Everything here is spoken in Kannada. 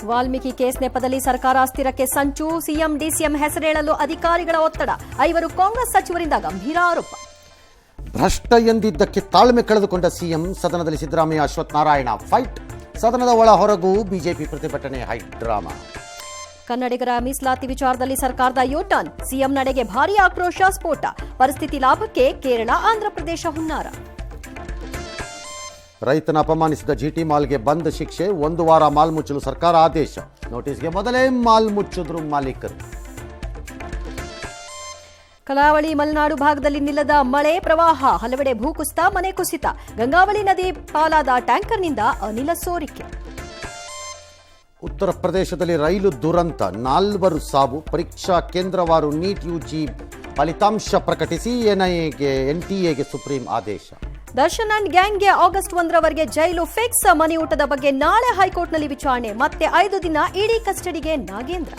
ವಾಲ್ಮೀಕಿ ಕೇಸ್ ನೆಪದಲ್ಲಿ ಸರ್ಕಾರ ಅಸ್ಥಿರಕ್ಕೆ ಸಂಚು, ಸಿಎಂ ಡಿಸಿಎಂ ಹೆಸರೇಳಲು ಅಧಿಕಾರಿಗಳ ಒತ್ತಡ, 5 ಕಾಂಗ್ರೆಸ್ ಸಚಿವರಿಂದ ಗಂಭೀರ ಆರೋಪ. ಭ್ರಷ್ಟ ಎಂದಿದ್ದಕ್ಕೆ ತಾಳ್ಮೆ ಕಳೆದುಕೊಂಡ ಸಿಎಂ, ಸದನದಲ್ಲಿ ಸಿದ್ದರಾಮಯ್ಯ ಅಶ್ವಥ್ ನಾರಾಯಣ ಫೈಟ್, ಸದನದ ಒಳ ಹೊರಗೂ ಬಿಜೆಪಿ ಪ್ರತಿಭಟನೆ ಹೈ ಡ್ರಾಮಾ. ಕನ್ನಡಿಗರ ಮೀಸಲಾತಿ ವಿಚಾರದಲ್ಲಿ ಸರ್ಕಾರದ ಯೂಟರ್ನ್, ಸಿಎಂ ನಡೆಗೆ ಭಾರೀ ಆಕ್ರೋಶ ಸ್ಫೋಟ, ಪರಿಸ್ಥಿತಿ ಲಾಭಕ್ಕೆ ಕೇರಳ ಆಂಧ್ರಪ್ರದೇಶ ಹುನ್ನಾರ. ರೈತನ ಅಪಮಾನಿಸಿದ ಜಿಟಿ ಮಾಲ್ಗೆ ಬಂದ್ ಶಿಕ್ಷೆ, 1 ವಾರ ಮಾಲ್ ಮುಚ್ಚಲು ಸರ್ಕಾರ ಆದೇಶ, ನೋಟಿಸ್ಗೆ ಮೊದಲೇ ಮಾಲ್ ಮುಚ್ಚಿದ್ರು ಮಾಲೀಕರು. ಕರಾವಳಿ ಮಲೆನಾಡು ಭಾಗದಲ್ಲಿ ನಿಲ್ಲದ ಮಳೆ ಪ್ರವಾಹ, ಹಲವೆಡೆ ಭೂಕುಸಿತ, ಮನೆ ಕುಸಿತ, ಗಂಗಾವಳಿ ನದಿ ಪಾಲಾದ ಟ್ಯಾಂಕರ್ನಿಂದ ಅನಿಲ ಸೋರಿಕೆ. ಉತ್ತರ ಪ್ರದೇಶದಲ್ಲಿ ರೈಲು ದುರಂತ, 4 ಸಾವು, ಪರೀಕ್ಷಾ ಕೇಂದ್ರವಾರು ನೀಟ್ ಯುಜಿ ಫಲಿತಾಂಶ ಪ್ರಕಟಿಸಿ ಎನ್ಟಿಎಗೆ ಸುಪ್ರೀಂ ಆದೇಶ. ದರ್ಶನ್ ಅಂಡ್ ಗ್ಯಾಂಗ್ಗೆ ಆಗಸ್ಟ್ 1ರವರೆಗೆ ಜೈಲು ಫಿಕ್ಸ್, ಮನೆ ಊಟದ ಬಗ್ಗೆ ನಾಳೆ ಹೈಕೋರ್ಟ್ನಲ್ಲಿ ವಿಚಾರಣೆ, ಮತ್ತೆ 5 ದಿನ ಇಡಿ ಕಸ್ಟಡಿಗೆ ನಾಗೇಂದ್ರ.